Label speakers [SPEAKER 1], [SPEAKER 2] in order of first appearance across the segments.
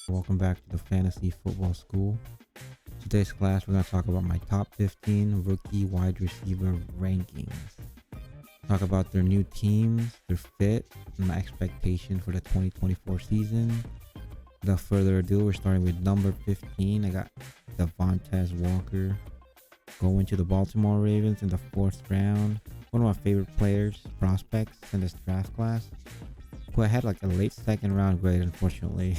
[SPEAKER 1] Welcome back to the Fantasy Football School. Today's class, we're going to talk about my top 15 rookie wide receiver rankings. Talk about their new teams, their fit, and my expectation for the 2024 season. Without further ado, we're starting with number 15. I got Devontae Walker going to the Baltimore Ravens in the 4th round. One of my favorite players, prospects in this draft class, who I had like a late 2nd round grade. Unfortunately,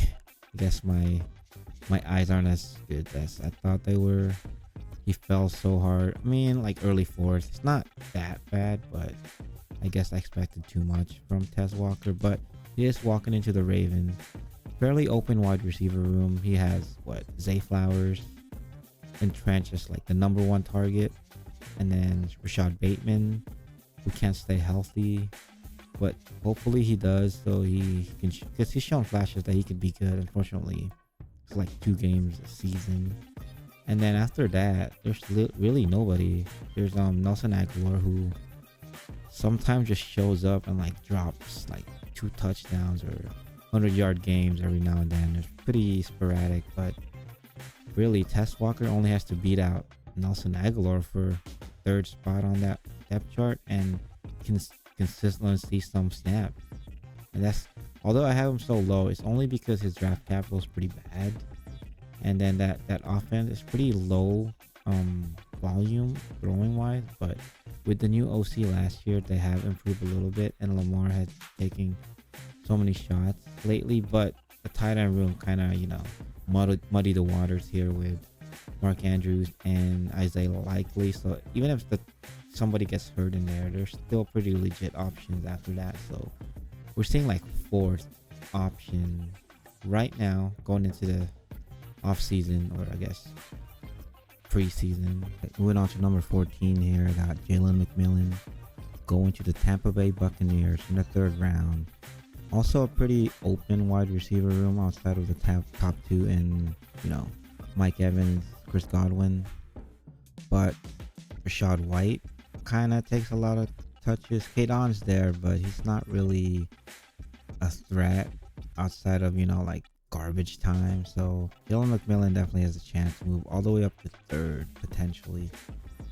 [SPEAKER 1] I guess my eyes aren't as good as I thought they were. He fell so hard. I mean, like early 4th. It's not that bad, but I guess I expected too much from Tez Walker. But he is walking into the Ravens. Fairly open wide receiver room. He has Zay Flowers and Trench is like the number 1 target, and then Rashad Bateman, who can't stay healthy, but hopefully he does, so he can, because he's shown flashes that he could be good. Unfortunately, it's like 2 games a season. And then after that, there's really nobody. There's Nelson Aguilar, who sometimes just shows up and like drops like 2 touchdowns or 100-yard games every now and then. It's pretty sporadic, but really Tez Walker only has to beat out Nelson Aguilar for 3rd spot on that depth chart and can consistently see some snaps. And that's, although I have him so low, it's only because his draft capital is pretty bad, and then that offense is pretty low volume throwing wise. But with the new OC last year, they have improved a little bit, and Lamar has taken so many shots lately. But the tight end room kind of muddy the waters here with Mark Andrews and Isaiah Likely. So even if somebody gets hurt in there, there's still pretty legit options after that. So we're seeing like 4th option right now going into the off season, or I guess preseason. Moving on to number 14 here, I got Jalen McMillan going to the Tampa Bay Buccaneers in the 3rd round. Also a pretty open wide receiver room outside of the top 2 in, Mike Evans, Chris Godwin. But Rashad White kind of takes a lot of touches. Kadon's there, but he's not really a threat outside of, like garbage time. So Jalen McMillan definitely has a chance to move all the way up to 3rd potentially.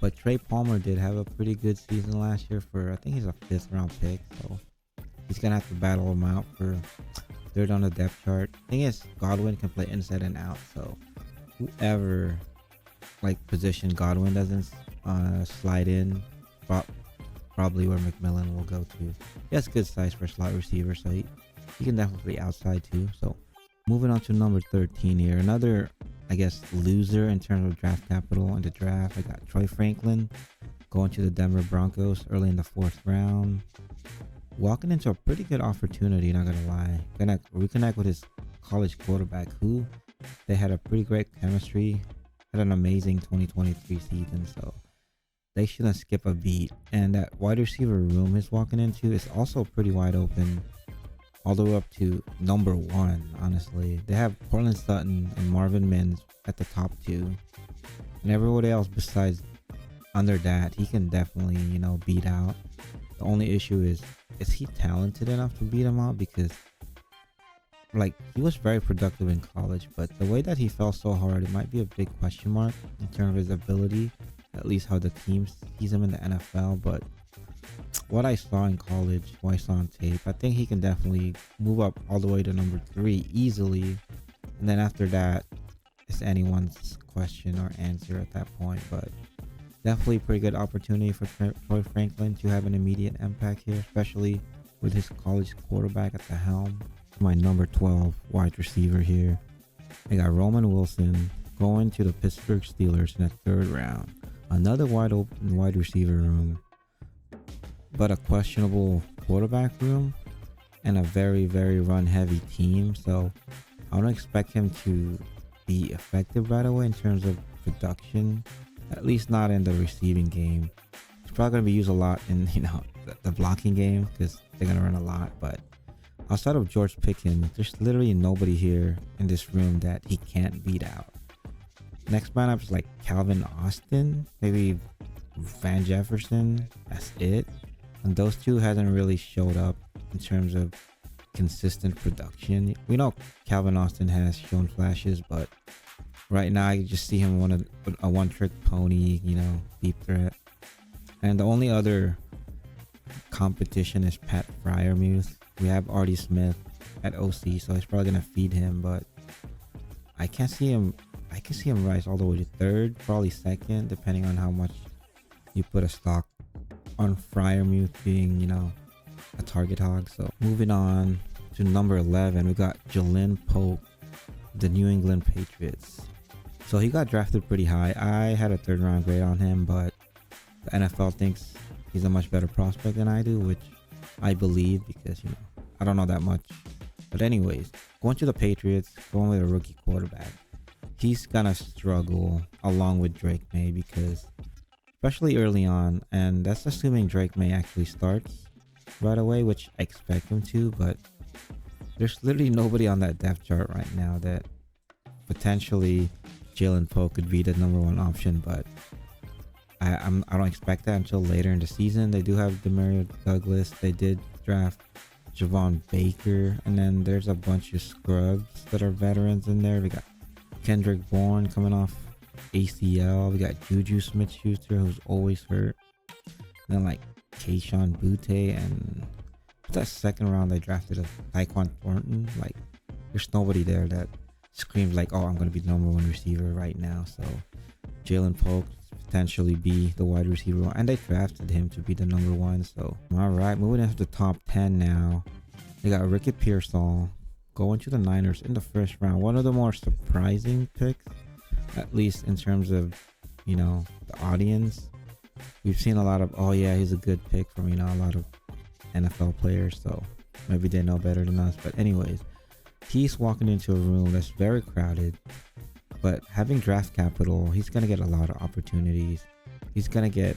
[SPEAKER 1] But Trey Palmer did have a pretty good season last year for, I think he's a 5th round pick. So he's going to have to battle him out for 3rd on the depth chart. Thing is, Godwin can play inside and out. So whoever position Godwin doesn't slide in, probably where McMillan will go to. He has good size for a slot receiver, so he can definitely be outside too. So moving on to number 13 here, another, I guess, loser in terms of draft capital in the draft. I got Troy Franklin going to the Denver Broncos early in the 4th round. Walking into a pretty good opportunity, not gonna lie. Gonna reconnect with his college quarterback, who they had a pretty great chemistry, had an amazing 2023 season, so they shouldn't skip a beat. And that wide receiver room he's walking into is also pretty wide open, all the way up to number 1. Honestly, they have Portland Sutton and Marvin Mims at the top 2, and everybody else besides under that he can definitely beat out. The only issue is he talented enough to beat him out? Because he was very productive in college, but the way that he fell so hard, it might be a big question mark in terms of his ability, at least how the team sees him in the NFL. But what I saw in college, what I saw on tape, I think he can definitely move up all the way to number 3 easily. And then after that, it's anyone's question or answer at that point. But definitely a pretty good opportunity for Troy Franklin to have an immediate impact here, especially with his college quarterback at the helm. My number 12 wide receiver here, I got Roman Wilson going to the Pittsburgh Steelers in the 3rd round. Another wide open wide receiver room, but a questionable quarterback room and a very, very run heavy team. So I don't expect him to be effective right away in terms of production, at least not in the receiving game. He's probably going to be used a lot in the blocking game because they're going to run a lot. But outside of George Pickens, there's literally nobody here in this room that he can't beat out. Next lineup is like Calvin Austin, maybe Van Jefferson. That's it. And those two hasn't really showed up in terms of consistent production. We know Calvin Austin has shown flashes, but right now I just see him a one-trick pony, deep threat. And the only other competition is Pat Fryermuth. We have Artie Smith at OC, so he's probably gonna feed him, but I can see him rise all the way to third, probably second, depending on how much you put a stock on Fryermuth being, a target hog. So moving on to number 11, we got Jalen Polk, the New England Patriots. So he got drafted pretty high. I had a 3rd round grade on him, but the NFL thinks he's a much better prospect than I do, which I believe because, I don't know that much. But anyways, going to the Patriots, going with a rookie quarterback. He's gonna struggle along with Drake May because, especially early on, and that's assuming Drake May actually starts right away, which I expect him to, but there's literally nobody on that depth chart right now that potentially Jalen Polk could be the number 1 option, but I don't expect that until later in the season. They do have Demario Douglas. They did draft Javon Baker, and then there's a bunch of scrubs that are veterans in there. We got Kendrick Bourne coming off ACL. We got Juju Smith-Schuster, who's always hurt. And then like Keyshawn Butte, and that 2nd round they drafted a Tyquan Thornton. Like, there's nobody there that screams like, oh, I'm going to be the number 1 receiver right now. So Jalen Polk potentially be the wide receiver, and they drafted him to be the number 1. So all right, moving into the top 10 now. They got Ricky Pearsall going to the Niners in the 1st round. One of the more surprising picks, at least in terms of, the audience. We've seen a lot of, oh yeah, he's a good pick from, a lot of NFL players, so maybe they know better than us. But anyways, he's walking into a room that's very crowded, but having draft capital, he's going to get a lot of opportunities. He's going to get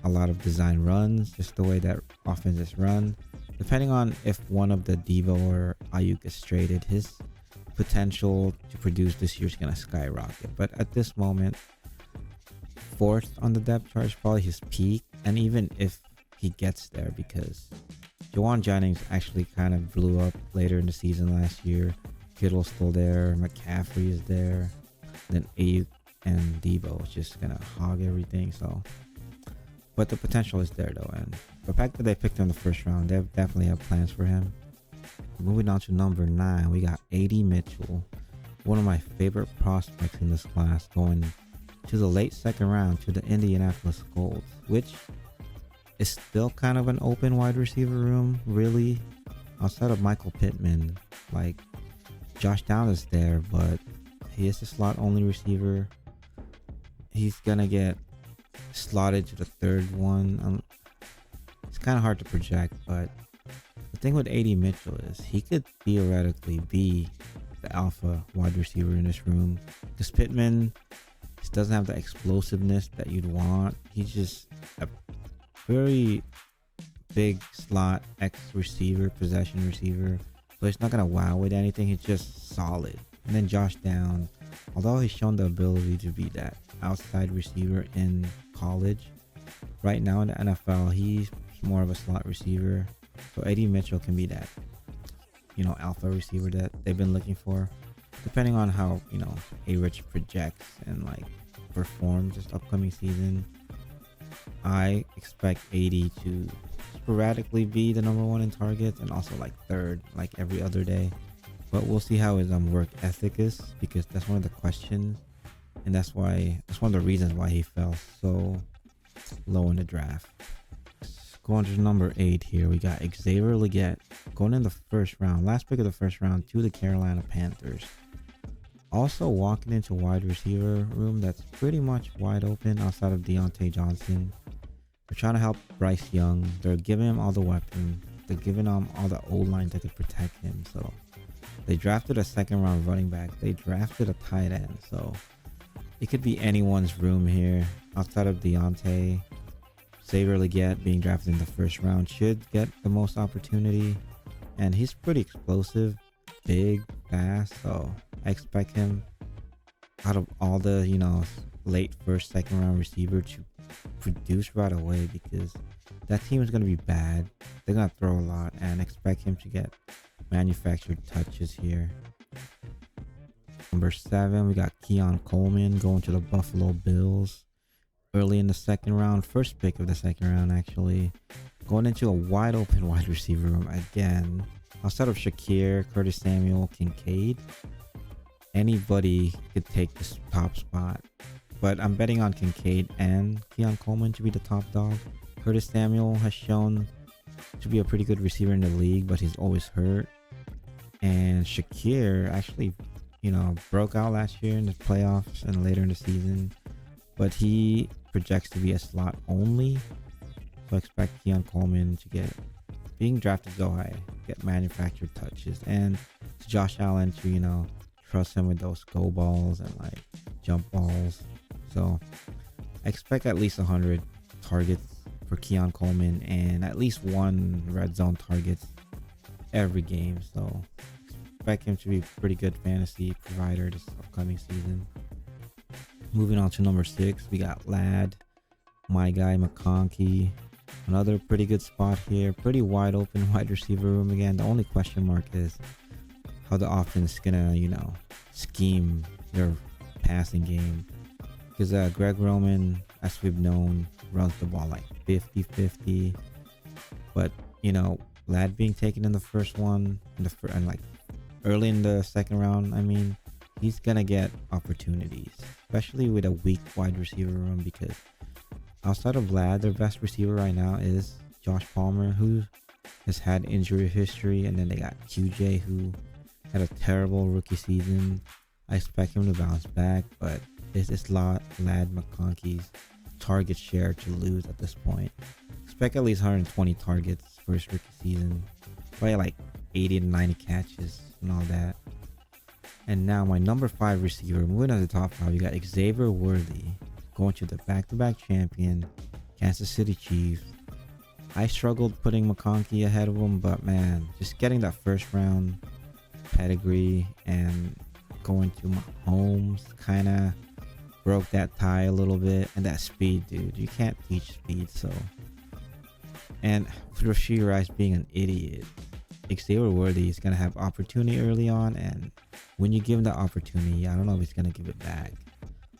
[SPEAKER 1] a lot of design runs, just the way that offense is run. Depending on if one of the Devo or Ayuk is traded, his potential to produce this year is going to skyrocket. But at this moment, 4th on the depth chart is probably his peak. And even if he gets there, because Jawan Jennings actually kind of blew up later in the season last year. Kittle's still there. McCaffrey is there. Then Ayuk and Devo is just going to hog everything. So, but the potential is there though. And the fact that they picked him in the 1st round, they definitely have plans for him. Moving on to number 9, we got AD Mitchell, one of my favorite prospects in this class, going to the late 2nd round to the Indianapolis Colts, which is still kind of an open wide receiver room, really, outside of Michael Pittman. Like, Josh Downs is there, but he is a slot only receiver. He's gonna get slotted to the 3rd one. It's kind of hard to project, but the thing with AD Mitchell is he could theoretically be the alpha wide receiver in this room, because Pittman just doesn't have the explosiveness that you'd want. He's just a very big slot X receiver, possession receiver, so he's not gonna wow with anything. He's just solid. And then Josh Downs, although he's shown the ability to be that outside receiver in college, right now in the NFL he's more of a slot receiver. So AD Mitchell can be that, alpha receiver that they've been looking for, depending on how, A-Rich projects and like performs this upcoming season. I expect AD to sporadically be the number 1 in targets and also like 3rd, like every other day. But we'll see how his work ethic is, because that's one of the questions, and that's one of the reasons why he fell so low in the draft. Going to number 8 here, we got Xavier Legette going in the 1st round, last pick of the 1st round, to the Carolina Panthers. Also walking into wide receiver room that's pretty much wide open outside of Deontay Johnson. They're trying to help Bryce Young. They're giving him all the weapons. They're giving him all the O-line that could protect him. So they drafted a 2nd round running back. They drafted a tight end. So it could be anyone's room here outside of Deontay. Xavier Legette being drafted in the 1st round should get the most opportunity. And he's pretty explosive, big, fast. So I expect him, out of all the, late 1st, 2nd round receiver, to produce right away, because that team is going to be bad. They're going to throw a lot, and expect him to get manufactured touches here. Number 7, we got Keon Coleman going to the Buffalo Bills. Early in the second round, first pick of the second round actually. Going into a wide open wide receiver room again. Outside of Shakir, Curtis Samuel, Kincaid, anybody could take this top spot. But I'm betting on Kincaid and Keon Coleman to be the top dog. Curtis Samuel has shown to be a pretty good receiver in the league, but he's always hurt. And Shakir actually, broke out last year in the playoffs and later in the season. But he projects to be a slot only. So I expect Keon Coleman to being drafted so high, get manufactured touches. And to Josh Allen to, trust him with those go balls and like jump balls. So I expect at least 100 targets for Keon Coleman and at least 1 red zone targets every game. So expect him to be a pretty good fantasy provider this upcoming season. Moving on to number 6, we got Ladd, my guy McConkey. Another pretty good spot here. Pretty wide open wide receiver room again. The only question mark is how the offense is gonna, scheme their passing game. Because Greg Roman, as we've known, runs the ball like 50-50. But, Ladd being taken in the first one, and like early in the second round, he's gonna get opportunities, especially with a weak wide receiver room, because outside of Ladd, their best receiver right now is Josh Palmer, who has had injury history, and then they got QJ, who had a terrible rookie season. I expect him to bounce back, but it's Ladd McConkey's target share to lose at this point. Expect at least 120 targets for his rookie season, probably like 80 to 90 catches and all that. And now my number 5 receiver, moving on to the top 5, you got Xavier Worthy going to the back-to-back champion Kansas City Chiefs. I struggled putting McConkey ahead of him, but man, just getting that first round pedigree and going to Mahomes kind of broke that tie a little bit. And that speed, dude, you can't teach speed. So, and with Rashee Rice being an idiot, Xavier Worthy is going to have opportunity early on, and when you give him the opportunity, I don't know if he's going to give it back.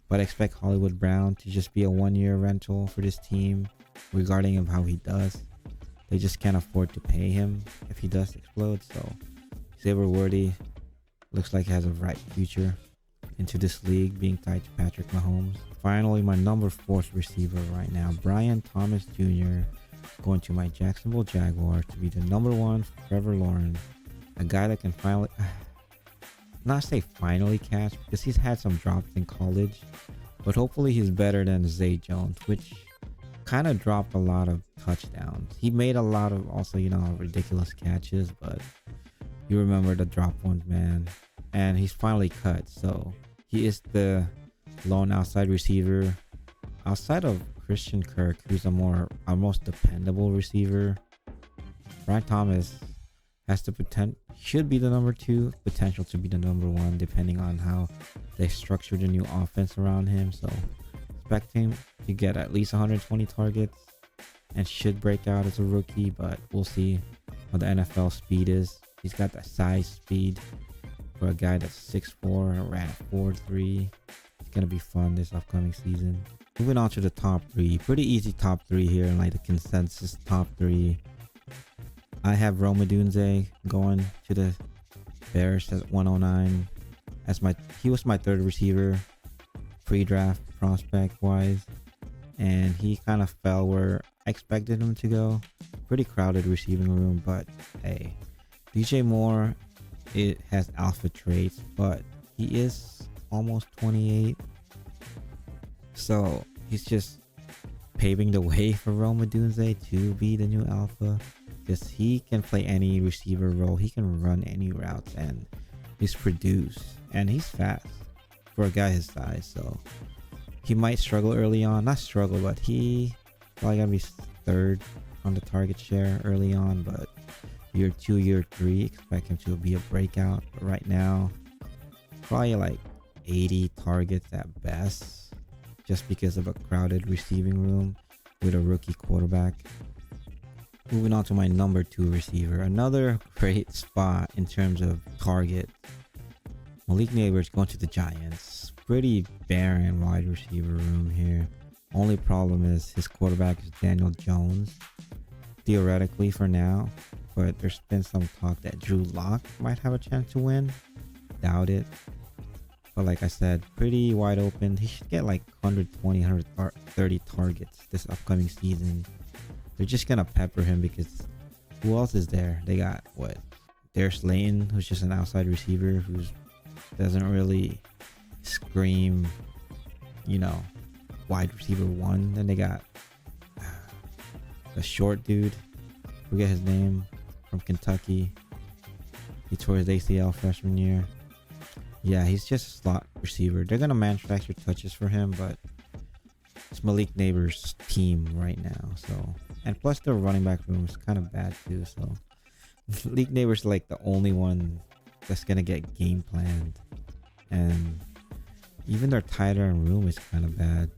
[SPEAKER 1] But I expect Hollywood Brown to just be a 1-year rental for this team regarding of how he does. They just can't afford to pay him if he does explode. So Xavier Worthy looks like he has a bright future into this league, being tied to Patrick Mahomes. Finally, my number 4 receiver right now, Brian Thomas Jr., going to my Jacksonville Jaguars to be the number 1 for Trevor Lawrence. A guy that can finally, not say finally catch, because he's had some drops in college, but hopefully he's better than Zay Jones, which kind of dropped a lot of touchdowns. He made a lot of also, ridiculous catches, but you remember the drop ones, man. And he's finally cut, so he is the lone outside receiver outside of Christian Kirk, who's our most dependable receiver. Brian Thomas has the should be the number 2, potential to be the number 1, depending on how they structure the new offense around him. So expect him to get at least 120 targets and should break out as a rookie, but we'll see how the NFL speed is. He's got that size speed for a guy that's 6'4" and ran a 4.3. It's gonna be fun this upcoming season. Moving on to the top 3, pretty easy top 3 here, and like the consensus top 3. I have Rome Odunze going to the Bears at 109. He was my 3rd receiver pre-draft prospect wise, and he kind of fell where I expected him to go. Pretty crowded receiving room, but hey, DJ Moore, it has alpha traits, but he is almost 28, so he's just paving the way for Rome Odunze to be the new alpha, because he can play any receiver role, he can run any routes, and he's produced, and he's fast for a guy his size. So he might struggle early on, not struggle, but he probably gonna be 3rd on the target share early on, but year 2, year 3, expect him to be a breakout. But right now, probably like 80 targets at best, just because of a crowded receiving room with a rookie quarterback. Moving on to my number 2 receiver. Another great spot in terms of target. Malik Neighbors going to the Giants. Pretty barren wide receiver room here. Only problem is his quarterback is Daniel Jones. Theoretically for now. But there's been some talk that Drew Lock might have a chance to win. Doubt it. But like I said, pretty wide open. He should get like 120, 130 targets this upcoming season. They're just gonna pepper him because who else is there? They got what? Darius Slayton, who's just an outside receiver who doesn't really scream, wide receiver 1. Then they got the short dude, forget his name, from Kentucky. He tore his ACL freshman year. Yeah, he's just a slot receiver. They're gonna manufacture touches for him, but it's Malik Neighbors' team right now. So, and plus their running back room is kind of bad too. So, Malik Neighbors is like the only one that's gonna get game planned, and even their tight end room is kind of bad.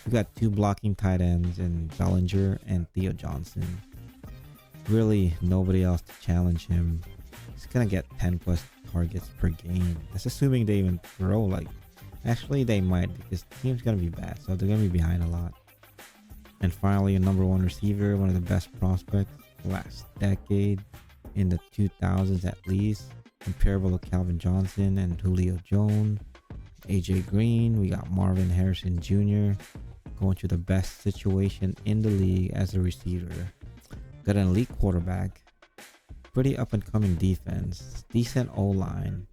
[SPEAKER 1] We got 2 blocking tight ends in Bellinger and Theo Johnson. Really, nobody else to challenge him. He's gonna get 10 plus targets per game. That's assuming they even throw. Actually they might, because the team's gonna be bad, so they're gonna be behind a lot. And finally, a number 1 receiver, one of the best prospects last decade, in the 2000s at least, comparable to Calvin Johnson and Julio Jones, AJ Green. We got Marvin Harrison Jr. going to the best situation in the league as a receiver. Got an elite quarterback, pretty up and coming defense, decent O-line,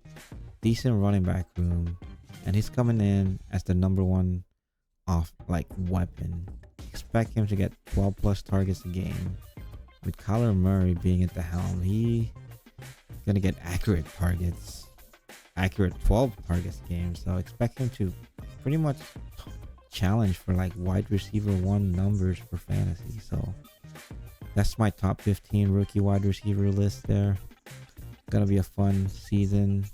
[SPEAKER 1] decent running back room, and he's coming in as the number 1 weapon. Expect him to get 12 plus targets a game. With Kyler Murray being at the helm, he's gonna get accurate 12 targets a game. So expect him to pretty much challenge for wide receiver 1 numbers for fantasy. So that's my top 15 rookie wide receiver list there. Gonna be a fun season.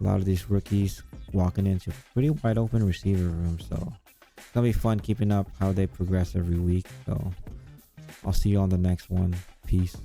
[SPEAKER 1] A lot of these rookies walking into pretty wide open receiver rooms. So it's gonna be fun keeping up how they progress every week. So I'll see you on the next one. Peace.